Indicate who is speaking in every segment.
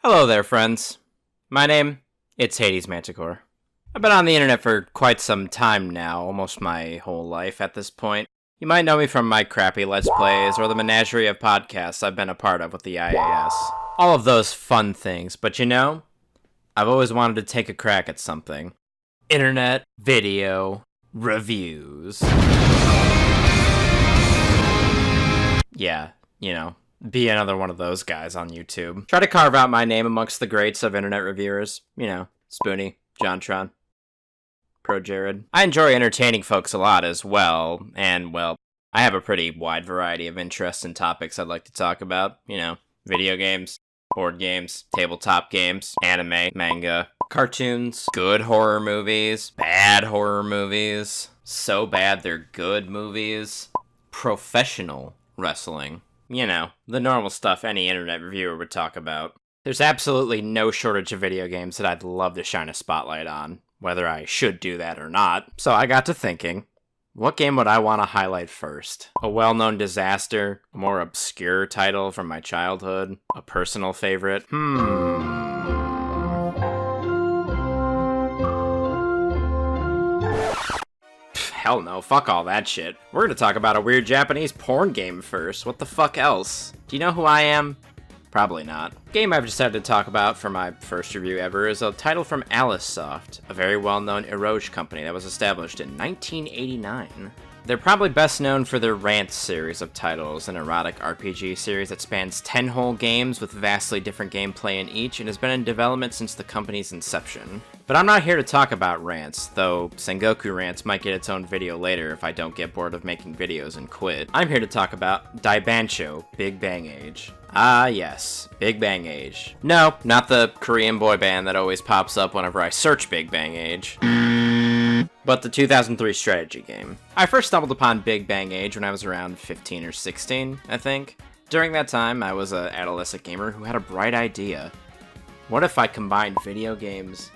Speaker 1: Hello there, friends. My name, it's Hades Manticore. I've been on the internet for quite some time now, almost my whole life at this point. You might know me from my crappy Let's Plays or the menagerie of podcasts I've been a part of with the IAS. All of those fun things, but you know, I've always wanted to take a crack at something. Internet video reviews. Yeah, you know, be another one of those guys on YouTube. Try to carve out my name amongst the greats of internet reviewers. You know, Spoonie, JonTron, Pro Jared. I enjoy entertaining folks a lot as well, and, well, I have a pretty wide variety of interests and topics I'd like to talk about. You know, video games, board games, tabletop games, anime, manga, cartoons, good horror movies, bad horror movies, so bad they're good movies, professional wrestling. You know, the normal stuff any internet reviewer would talk about. There's absolutely no shortage of video games that I'd love to shine a spotlight on, whether I should do that or not. So I got to thinking, what game would I want to highlight first? A well-known disaster? A more obscure title from my childhood? A personal favorite? Hell no, fuck all that shit. We're gonna talk about a weird Japanese porn game first. What the fuck else? Do you know who I am? Probably not. The game I've decided to talk about for my first review ever is a title from Alice Soft, a very well-known eroge company that was established in 1989. They're probably best known for their Rant series of titles, an erotic RPG series that spans 10 whole games with vastly different gameplay in each and has been in development since the company's inception. But I'm not here to talk about rants, though Sengoku Rants might get its own video later if I don't get bored of making videos and quit. I'm here to talk about Daibancho Big Bang Age. Ah yes, Big Bang Age. No, not the Korean boy band that always pops up whenever I search Big Bang Age. But the 2003 strategy game. I first stumbled upon Big Bang Age when I was around 15 or 16, I think. During that time, I was an adolescent gamer who had a bright idea. What if I combined video games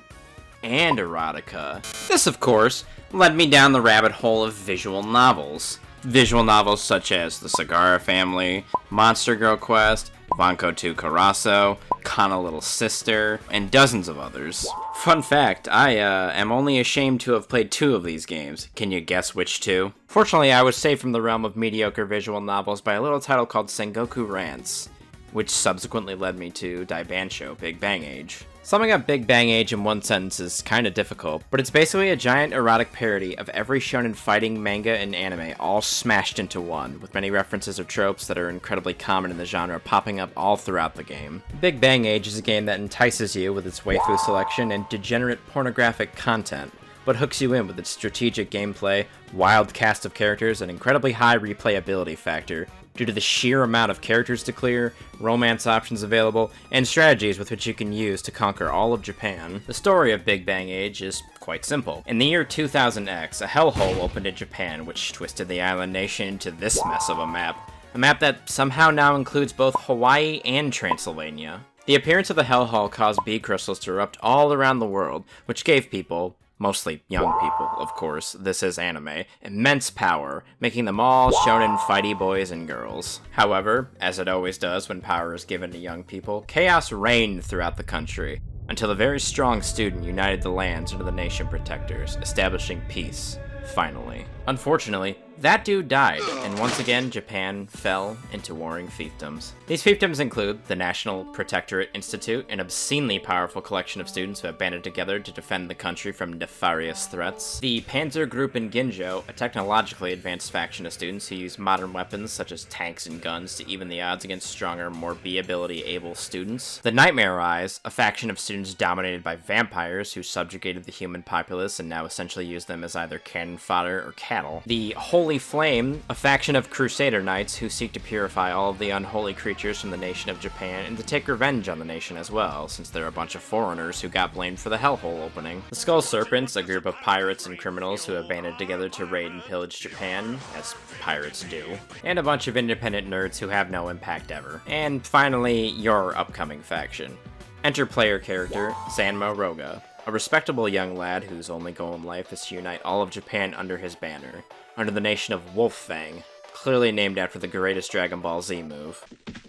Speaker 1: and erotica? This, of course, led me down the rabbit hole of visual novels. Visual novels such as The Sagara Family, Monster Girl Quest, Banco 2 Carasso, Kana Little Sister, and dozens of others. Fun fact, I am only ashamed to have played 2 of these games. Can you guess which 2? Fortunately, I was saved from the realm of mediocre visual novels by a little title called Sengoku Rants, which subsequently led me to Daibancho Big Bang Age. Summing up Big Bang Age in one sentence is kinda difficult, but it's basically a giant erotic parody of every shonen fighting, manga, and anime all smashed into one, with many references or tropes that are incredibly common in the genre popping up all throughout the game. Big Bang Age is a game that entices you with its waifu selection and degenerate pornographic content, but hooks you in with its strategic gameplay, wild cast of characters, and incredibly high replayability factor, due to the sheer amount of characters to clear, romance options available, and strategies with which you can use to conquer all of Japan. The story of Big Bang Age is quite simple. In the year 2000X, a hellhole opened in Japan which twisted the island nation into this mess of a map that somehow now includes both Hawaii and Transylvania. The appearance of the hellhole caused bee crystals to erupt all around the world, which gave people, mostly young people, of course, this is anime, immense power, making them all shonen fighty boys and girls. However, as it always does when power is given to young people, chaos reigned throughout the country, until a very strong student united the lands under the nation protectors, establishing peace, finally. Unfortunately, that dude died, and once again, Japan fell into warring fiefdoms. These fiefdoms include the National Protectorate Institute, an obscenely powerful collection of students who have banded together to defend the country from nefarious threats. The Panzer Group in Ginjo, a technologically advanced faction of students who use modern weapons such as tanks and guns to even the odds against stronger, more B-ability able students. The Nightmare Eyes, a faction of students dominated by vampires who subjugated the human populace and now essentially use them as either cannon fodder or cattle. The Holy Flame, a faction of Crusader Knights who seek to purify all of the unholy creatures from the nation of Japan and to take revenge on the nation as well, since they're a bunch of foreigners who got blamed for the hellhole opening. The Skull Serpents, a group of pirates and criminals who have banded together to raid and pillage Japan, as pirates do. And a bunch of independent nerds who have no impact ever. And finally, your upcoming faction. Enter player character, Sanmo Roga, a respectable young lad whose only goal in life is to unite all of Japan under his banner, under the nation of Wolffang, clearly named after the greatest Dragon Ball Z move.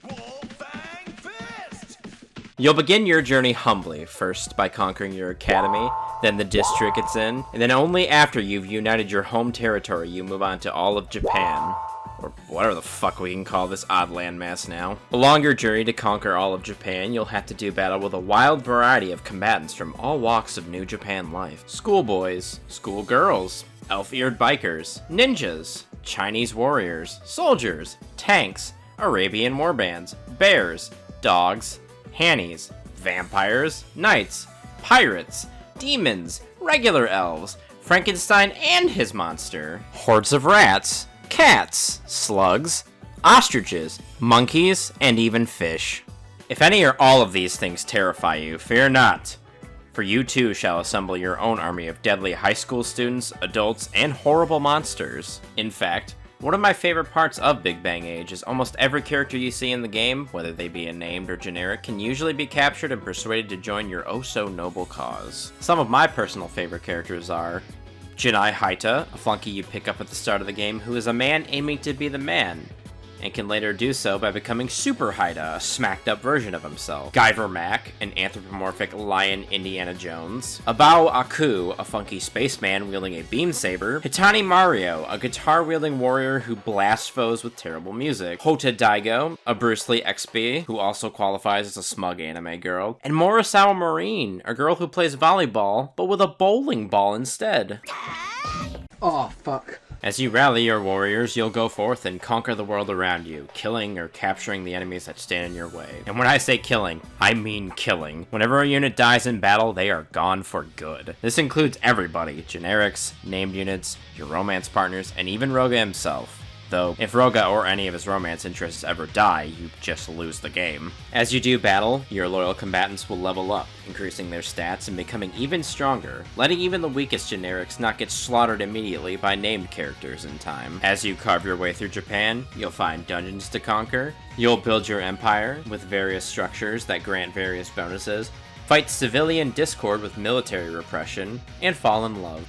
Speaker 2: Wolffang Fist!
Speaker 1: You'll begin your journey humbly, first by conquering your academy, then the district it's in, and then only after you've united your home territory you move on to all of Japan. Or whatever the fuck we can call this odd landmass now. Along your journey to conquer all of Japan, you'll have to do battle with a wild variety of combatants from all walks of New Japan life. Schoolboys, schoolgirls, elf-eared bikers, ninjas, Chinese warriors, soldiers, tanks, Arabian warbands, bears, dogs, hannies, vampires, knights, pirates, demons, regular elves, Frankenstein and his monster, hordes of rats, cats, slugs, ostriches, monkeys, and even fish. If any or all of these things terrify you, fear not, for you too shall assemble your own army of deadly high school students, adults, and horrible monsters. In fact, one of my favorite parts of Big Bang Age is almost every character you see in the game, whether they be named or generic, can usually be captured and persuaded to join your oh-so-noble cause. Some of my personal favorite characters are Jinai Haita, a flunky you pick up at the start of the game who is a man aiming to be the man, and can later do so by becoming Super Haida, a smacked up version of himself. Guyver Mac, an anthropomorphic lion Indiana Jones. Abao Aku, a funky spaceman wielding a beam saber. Hitani Mario, a guitar wielding warrior who blasts foes with terrible music. Hota Daigo, a Bruce Lee XP, who also qualifies as a smug anime girl. And Morisawa Marine, a girl who plays volleyball, but with a bowling ball instead.
Speaker 2: Oh, fuck.
Speaker 1: As you rally your warriors, you'll go forth and conquer the world around you, killing or capturing the enemies that stand in your way. And when I say killing, I mean killing. Whenever a unit dies in battle, they are gone for good. This includes everybody, generics, named units, your romance partners, and even Roga himself. Though, if Roga or any of his romance interests ever die, you just lose the game. As you do battle, your loyal combatants will level up, increasing their stats and becoming even stronger, letting even the weakest generics not get slaughtered immediately by named characters in time. As you carve your way through Japan, you'll find dungeons to conquer, you'll build your empire with various structures that grant various bonuses, fight civilian discord with military repression, and fall in love.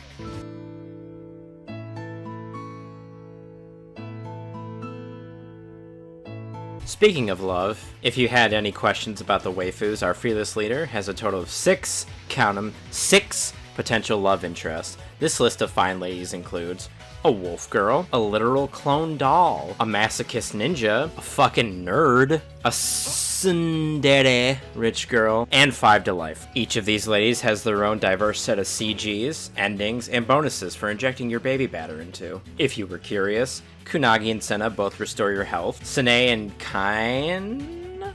Speaker 1: Speaking of love, if you had any questions about the waifus, our fearless leader has a total of 6, count 'em, 6 potential love interests. This list of fine ladies includes a wolf girl, a literal clone doll, a masochist ninja, a fucking nerd, a tsundere rich girl, and 5 to life. Each of these ladies has their own diverse set of CGs, endings, and bonuses for injecting your baby batter into. If you were curious, Kunagi and Senna both restore your health. Sine and Kain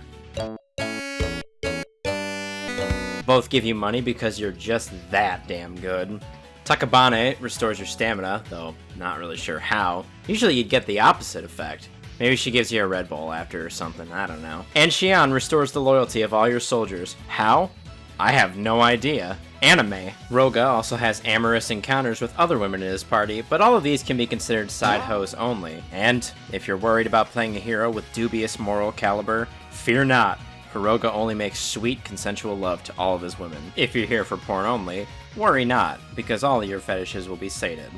Speaker 1: both give you money because you're just that damn good. Takabane restores your stamina, though not really sure how. Usually you'd get the opposite effect. Maybe she gives you a Red Bull after or something, I don't know. And Xian restores the loyalty of all your soldiers. How? I have no idea. Anime. Roga also has amorous encounters with other women in his party, but all of these can be considered side hoes only. And if you're worried about playing a hero with dubious moral caliber, fear not, for Roga only makes sweet consensual love to all of his women. If you're here for porn only, worry not, because all of your fetishes will be sated.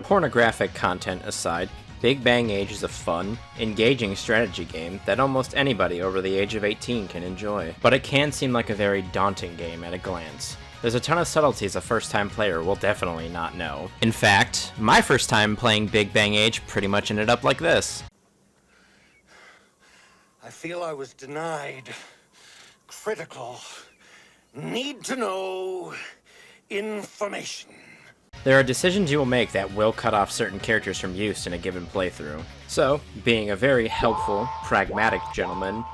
Speaker 1: Pornographic content aside, Big Bang Age is a fun, engaging strategy game that almost anybody over the age of 18 can enjoy. But it can seem like a very daunting game at a glance. There's a ton of subtleties a first-time player will definitely not know. In fact, my first time playing Big Bang Age pretty much ended up like this.
Speaker 3: I feel I was denied critical, need-to-know information.
Speaker 1: There are decisions you will make that will cut off certain characters from use in a given playthrough. So, being a very helpful, pragmatic gentleman,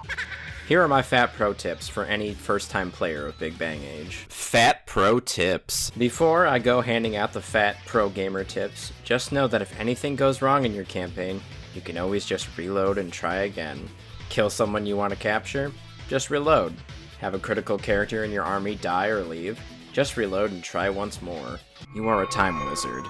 Speaker 1: here are my fat pro tips for any first-time player of Big Bang Age. Fat pro tips. Before I go handing out the fat pro gamer tips, just know that if anything goes wrong in your campaign, you can always just reload and try again. Kill someone you want to capture? Just reload. Have a critical character in your army die or leave? Just reload and try once more. You are a time wizard.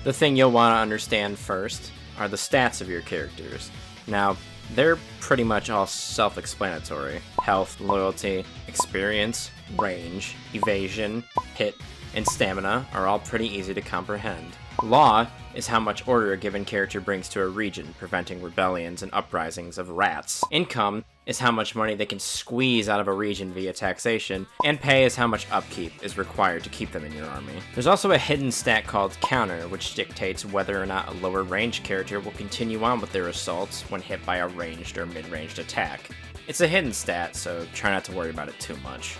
Speaker 1: The thing you'll want to understand first are the stats of your characters. Now, they're pretty much all self-explanatory. Health, loyalty, experience, range, evasion, hit, and stamina are all pretty easy to comprehend. Law is how much order a given character brings to a region, preventing rebellions and uprisings of rats. Income is how much money they can squeeze out of a region via taxation, and pay is how much upkeep is required to keep them in your army. There's also a hidden stat called counter, which dictates whether or not a lower range character will continue on with their assaults when hit by a ranged or mid-ranged attack. It's a hidden stat, so try not to worry about it too much.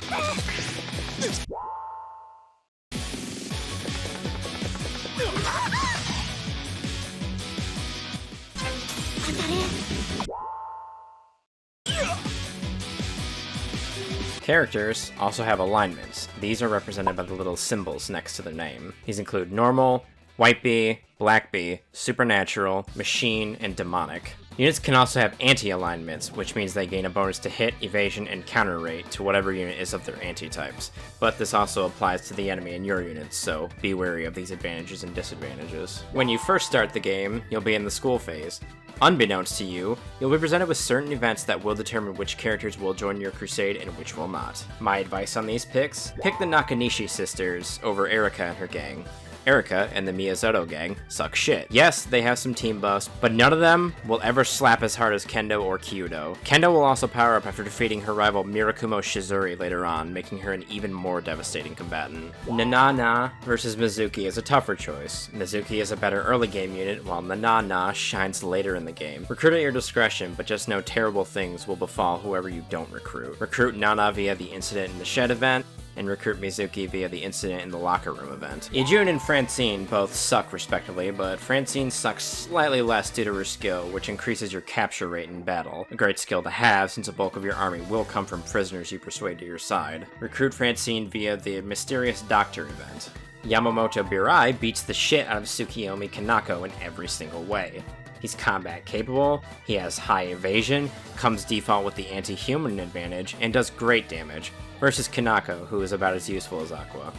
Speaker 1: Characters also have alignments. These are represented by the little symbols next to their name. These include normal, white bee, black bee, supernatural, machine, and demonic. Units can also have anti-alignments, which means they gain a bonus to hit, evasion, and counter rate to whatever unit is of their anti-types. But this also applies to the enemy in your units, so be wary of these advantages and disadvantages. When you first start the game, you'll be in the school phase. Unbeknownst to you, you'll be presented with certain events that will determine which characters will join your crusade and which will not. My advice on these picks? Pick the Nakanishi sisters over Erika and her gang. Erika and the Miyazoto gang suck shit. Yes, they have some team buffs, but none of them will ever slap as hard as Kendo or Kyudo. Kendo will also power up after defeating her rival Mirakumo Shizuri later on, making her an even more devastating combatant. Nanana versus Mizuki is a tougher choice. Mizuki is a better early game unit, while Nanana shines later in the game. Recruit at your discretion, but just know terrible things will befall whoever you don't recruit. Recruit Nana via the incident in the shed event, and recruit Mizuki via the incident in the locker room event. Ijun and Francine both suck respectively, but Francine sucks slightly less due to her skill, which increases your capture rate in battle. A great skill to have, since a bulk of your army will come from prisoners you persuade to your side. Recruit Francine via the Mysterious Doctor event. Yamamoto Birai beats the shit out of Tsukiyomi Kanako in every single way. He's combat capable, he has high evasion, comes default with the anti-human advantage, and does great damage, versus Kanako, who is about as useful as Aqua.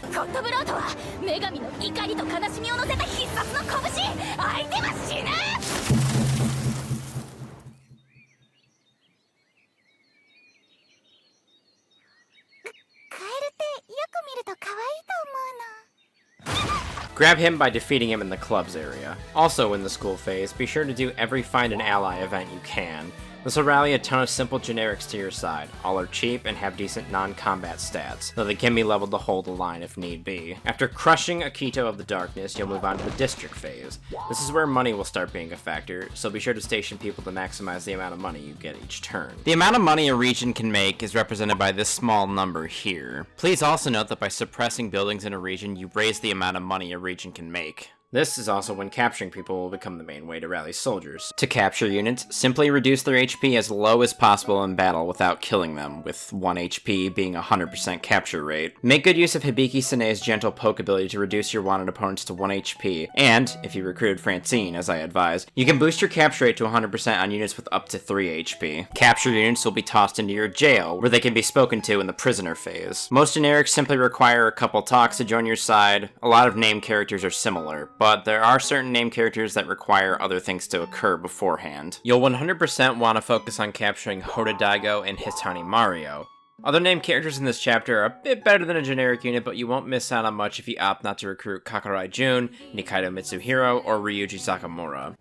Speaker 1: Grab him by defeating him in the clubs area. Also in the school phase, be sure to do every find an ally event you can. This will rally a ton of simple generics to your side. All are cheap and have decent non-combat stats, though they can be leveled to hold a line if need be. After crushing Akito of the Darkness, you'll move on to the district phase. This is where money will start being a factor, so be sure to station people to maximize the amount of money you get each turn. The amount of money a region can make is represented by this small number here. Please also note that by suppressing buildings in a region, you raise the amount of money a region can make. This is also when capturing people will become the main way to rally soldiers. To capture units, simply reduce their HP as low as possible in battle without killing them, with 1 HP being 100% capture rate. Make good use of Hibiki Sane's gentle poke ability to reduce your wanted opponents to 1 HP, and, if you recruited Francine, as I advised, you can boost your capture rate to 100% on units with up to 3 HP. Captured units will be tossed into your jail, where they can be spoken to in the prisoner phase. Most generics simply require a couple talks to join your side. A lot of named characters are similar, but there are certain named characters that require other things to occur beforehand. You'll 100% want to focus on capturing Hoda Daigo and Hitani Mario. Other named characters in this chapter are a bit better than a generic unit, but you won't miss out on much if you opt not to recruit Kakurai Jun, Nikaido Mitsuhiro, or Ryuji Sakamura.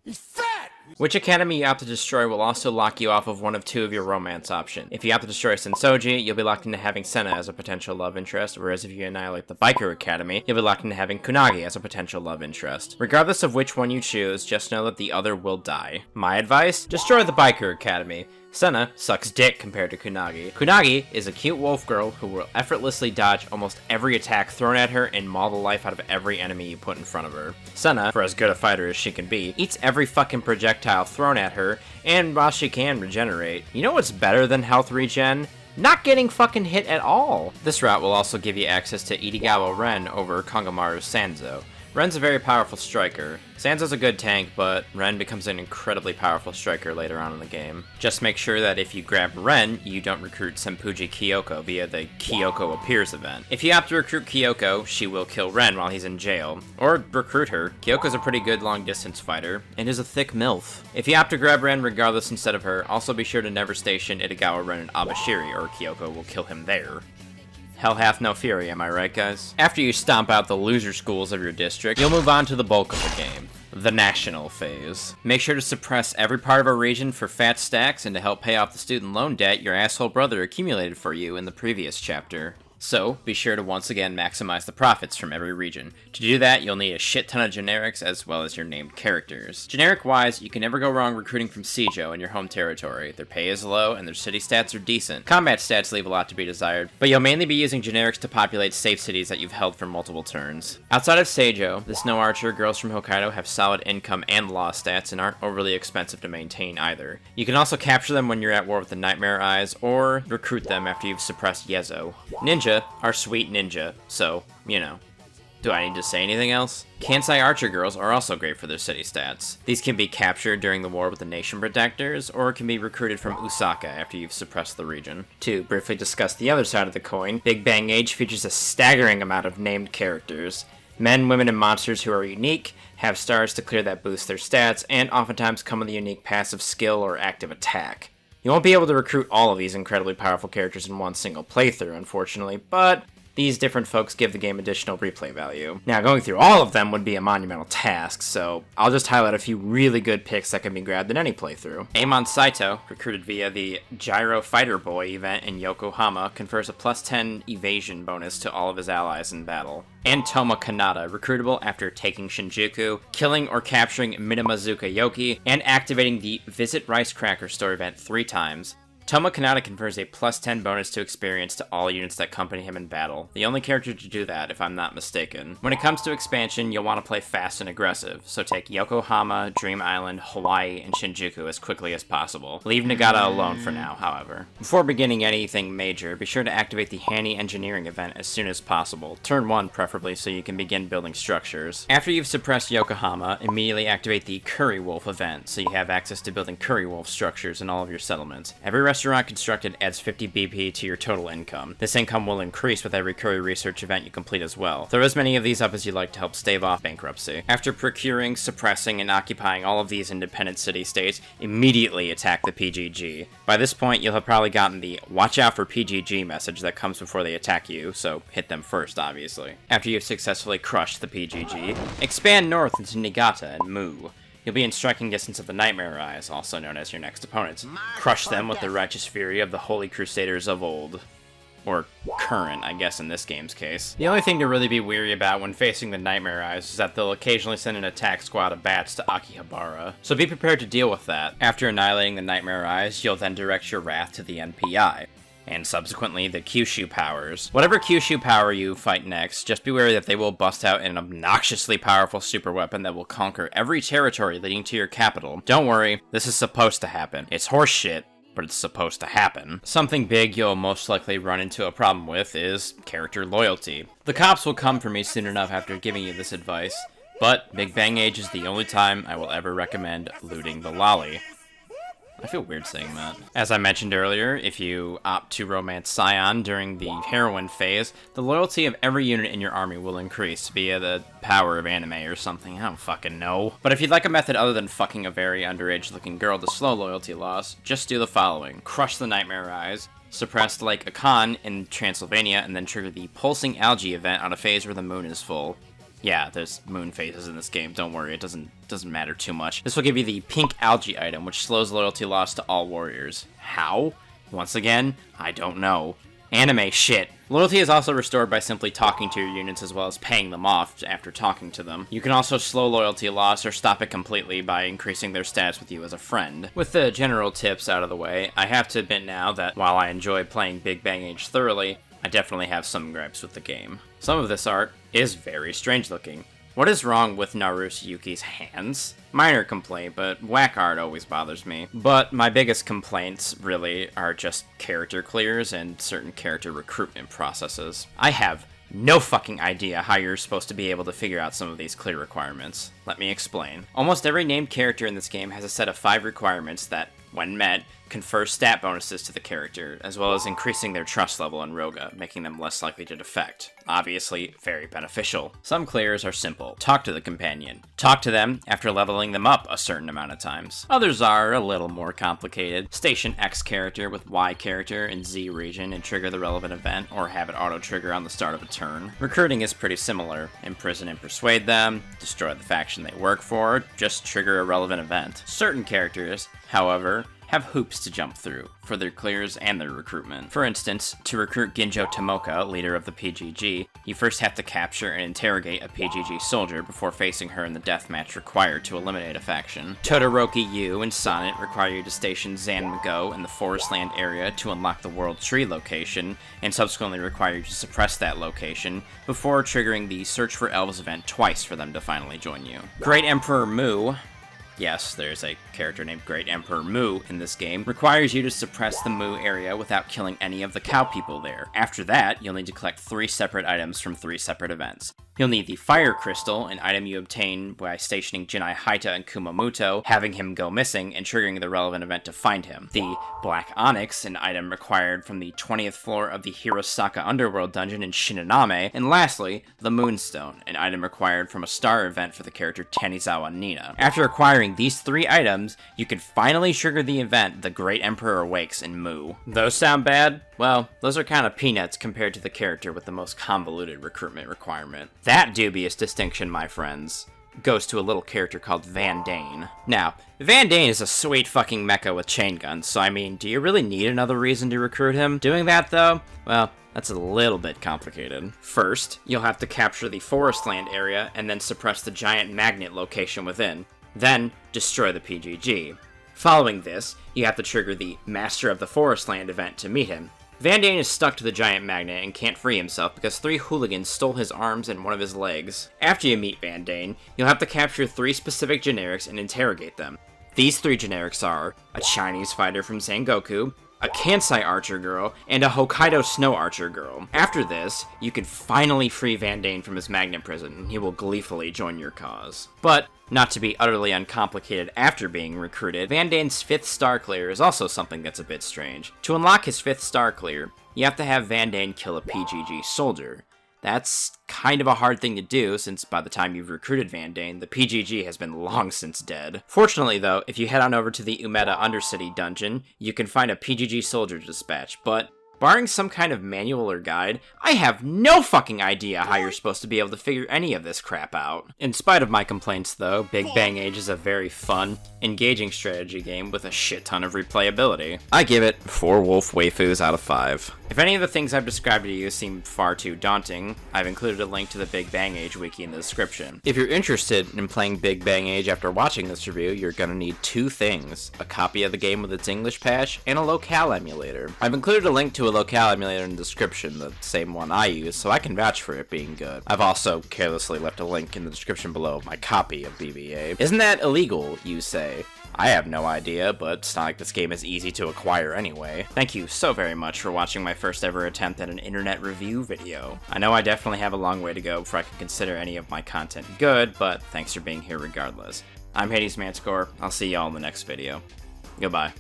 Speaker 1: Which academy you opt to destroy will also lock you off of one of 2 of your romance options. If you opt to destroy Sensoji, you'll be locked into having Senna as a potential love interest, whereas if you annihilate the Biker Academy, you'll be locked into having Kunagi as a potential love interest. Regardless of which one you choose, just know that the other will die. My advice? Destroy the Biker Academy. Senna sucks dick compared to Kunagi. Kunagi is a cute wolf girl who will effortlessly dodge almost every attack thrown at her and maul the life out of every enemy you put in front of her. Senna, for as good a fighter as she can be, eats every fucking projectile thrown at her, and while she can regenerate, you know what's better than health regen? Not getting fucking hit at all! This route will also give you access to Irigawa Ren over Kangamaru's Sanzo. Ren's a very powerful striker. Sanzo's a good tank, but Ren becomes an incredibly powerful striker later on in the game. Just make sure that if you grab Ren, you don't recruit Senpuji Kyoko via the Kyoko Appears event. If you opt to recruit Kyoko, she will kill Ren while he's in jail. Or recruit her. Kyoko's a pretty good long-distance fighter, and is a thick MILF. If you opt to grab Ren regardless instead of her, also be sure to never station Itagawa Ren in Abashiri, or Kyoko will kill him there. Hell hath no fury, am I right, guys? After you stomp out the loser schools of your district, you'll move on to the bulk of the game. the national phase. Make sure to suppress every part of a region for fat stacks and to help pay off the student loan debt your asshole brother accumulated for you in the previous chapter. So, be sure to once again maximize the profits from every region. To do that, you'll need a shit ton of generics as well as your named characters. Generic-wise, you can never go wrong recruiting from Seijo in your home territory. Their pay is low, and their city stats are decent. Combat stats leave a lot to be desired, but you'll mainly be using generics to populate safe cities that you've held for multiple turns. Outside of Seijo, the Snow Archer girls from Hokkaido have solid income and law stats and aren't overly expensive to maintain either. You can also capture them when you're at war with the Nightmare Eyes, or recruit them after you've suppressed Yezo. Ninja are sweet ninja, so, you know. Do I need to say anything else? Kansai Archer girls are also great for their city stats. These can be captured during the war with the Nation Protectors, or can be recruited from Osaka after you've suppressed the region. To briefly discuss the other side of the coin, Big Bang Age features a staggering amount of named characters. Men, women, and monsters who are unique, have stars to clear that boost their stats, and oftentimes come with a unique passive skill or active attack. You won't be able to recruit all of these incredibly powerful characters in one single playthrough, unfortunately, but these different folks give the game additional replay value. Now, going through all of them would be a monumental task, so I'll just highlight a few really good picks that can be grabbed in any playthrough. Amon Saito, recruited via the Gyro Fighter Boy event in Yokohama, confers a plus 10 evasion bonus to all of his allies in battle. And Toma Kanata, recruitable after taking Shinjuku, killing or capturing Minamazuka Yoki, and activating the Visit Rice Cracker Store event 3 times. Toma Kanata confers a plus 10 bonus to experience to all units that accompany him in battle, the only character to do that if I'm not mistaken. When it comes to expansion, you'll want to play fast and aggressive, so take Yokohama, Dream Island, Hawaii, and Shinjuku as quickly as possible. Leave Nagata alone for now, however. Before beginning anything major, be sure to activate the Hani Engineering event as soon as possible, turn 1 preferably so you can begin building structures. After you've suppressed Yokohama, immediately activate the Curry Wolf event, so you have access to building Curry Wolf structures in all of your settlements. Every restaurant constructed adds 50 BP to your total income. This income will increase with every curry research event you complete as well. Throw as many of these up as you like to help stave off bankruptcy. After procuring, suppressing, and occupying all of these independent city-states, immediately attack the PGG. By this point, you'll have probably gotten the "watch out for PGG" message that comes before they attack you, so hit them first, obviously. After you've successfully crushed the PGG, expand north into Niigata and Mu. You'll be in striking distance of the Nightmare Eyes, also known as your next opponents. Crush them with the righteous fury of the Holy Crusaders of old. Or current, I guess, in this game's case. The only thing to really be weary about when facing the Nightmare Eyes is that they'll occasionally send an attack squad of bats to Akihabara, so be prepared to deal with that. After annihilating the Nightmare Eyes, you'll then direct your wrath to the NPI. And subsequently the Kyushu powers. Whatever Kyushu power you fight next, just be wary that they will bust out an obnoxiously powerful super weapon that will conquer every territory leading to your capital. Don't worry, this is supposed to happen. It's horseshit, but it's supposed to happen. Something big you'll most likely run into a problem with is character loyalty. The cops will come for me soon enough after giving you this advice, but Big Bang Age is the only time I will ever recommend looting the lolly. I feel weird saying that. As I mentioned earlier, if you opt to romance Scion during the heroine phase, the loyalty of every unit in your army will increase via the power of anime or something, I don't fucking know. But if you'd like a method other than fucking a very underage looking girl to slow loyalty loss, just do the following. Crush the Nightmare Eyes, suppress Lake Akan in Transylvania, and then trigger the Pulsing Algae event on a phase where the moon is full. Yeah, there's moon phases in this game, don't worry, it doesn't matter too much. This will give you the pink algae item, which slows loyalty loss to all warriors. How? Once again, I don't know. Anime shit. Loyalty is also restored by simply talking to your units as well as paying them off after talking to them. You can also slow loyalty loss or stop it completely by increasing their stats with you as a friend. With the general tips out of the way, I have to admit now that while I enjoy playing Big Bang Age thoroughly, I definitely have some gripes with the game. Some of this art is very strange looking. What is wrong with Naruto Yuki's hands? Minor complaint, but whack art always bothers me. But my biggest complaints, really, are just character clears and certain character recruitment processes. I have no fucking idea how you're supposed to be able to figure out some of these clear requirements. Let me explain. Almost every named character in this game has a set of 5 requirements that, when met, confer stat bonuses to the character, as well as increasing their trust level in Roga, making them less likely to defect. Obviously, very beneficial. Some clears are simple. Talk to the companion. Talk to them after leveling them up a certain amount of times. Others are a little more complicated. Station X character with Y character in Z region and trigger the relevant event, or have it auto-trigger on the start of a turn. Recruiting is pretty similar. Imprison and persuade them, destroy the faction they work for, just trigger a relevant event. Certain characters, however, have hoops to jump through for their clears and their recruitment. For instance, to recruit Ginjo Tomoka, leader of the PGG, you first have to capture and interrogate a PGG soldier before facing her in the deathmatch required to eliminate a faction. Todoroki Yu and Sonnet require you to station Zanmago in the Forestland area to unlock the World Tree location, and subsequently require you to suppress that location before triggering the Search for Elves event twice for them to finally join you. Great Emperor Mu, yes, there's a character named Great Emperor Mu in this game, requires you to suppress the Mu area without killing any of the cow people there. After that, you'll need to collect 3 separate items from 3 separate events. You'll need the Fire Crystal, an item you obtain by stationing Jinai Haita and Kumamoto, having him go missing, and triggering the relevant event to find him. The Black Onyx, an item required from the 20th floor of the Hirosaka Underworld dungeon in Shinoname. And lastly, the Moonstone, an item required from a star event for the character Tanizawa Nina. After acquiring these 3 items, you can finally trigger the event The Great Emperor Awakes in Mu. Those sound bad? Well, those are kind of peanuts compared to the character with the most convoluted recruitment requirement. That dubious distinction, my friends, goes to a little character called Van Dane. Now, Van Dane is a sweet fucking mecha with chain guns, so I mean, do you really need another reason to recruit him? Doing that though, well, that's a little bit complicated. First, you'll have to capture the Forestland area and then suppress the giant magnet location within. Then, destroy the PGG. Following this, you have to trigger the Master of the Forestland event to meet him. Van Dane is stuck to the giant magnet and can't free himself because 3 hooligans stole his arms and one of his legs. After you meet Van Dane, you'll have to capture 3 specific generics and interrogate them. These 3 generics are a Chinese fighter from Zangoku, a Kansai archer girl, and a Hokkaido snow archer girl. After this, you can finally free Van Dane from his magnet prison, and he will gleefully join your cause. But, not to be utterly uncomplicated after being recruited, Van Dane's 5th star clear is also something that's a bit strange. To unlock his 5th star clear, you have to have Van Dane kill a PGG soldier. That's kind of a hard thing to do, since by the time you've recruited Van Dane, the PGG has been long since dead. Fortunately though, if you head on over to the Umeda Undercity dungeon, you can find a PGG soldier to dispatch, but barring some kind of manual or guide, I have no fucking idea how you're supposed to be able to figure any of this crap out. In spite of my complaints though, Big Bang Age is a very fun, engaging strategy game with a shit ton of replayability. I give it 4 wolf waifus out of 5. If any of the things I've described to you seem far too daunting, I've included a link to the Big Bang Age wiki in the description. If you're interested in playing Big Bang Age after watching this review, you're gonna need 2 things: a copy of the game with its English patch, and a locale emulator. I've included a link to a locale emulator in the description, the same one I use, so I can vouch for it being good. I've also carelessly left a link in the description below of my copy of BBA. Isn't that illegal, you say? I have no idea, but it's not like this game is easy to acquire anyway. Thank you so very much for watching my first ever attempt at an internet review video. I know I definitely have a long way to go before I can consider any of my content good, but thanks for being here regardless. I'm Hades Manticore. I'll see y'all in the next video. Goodbye.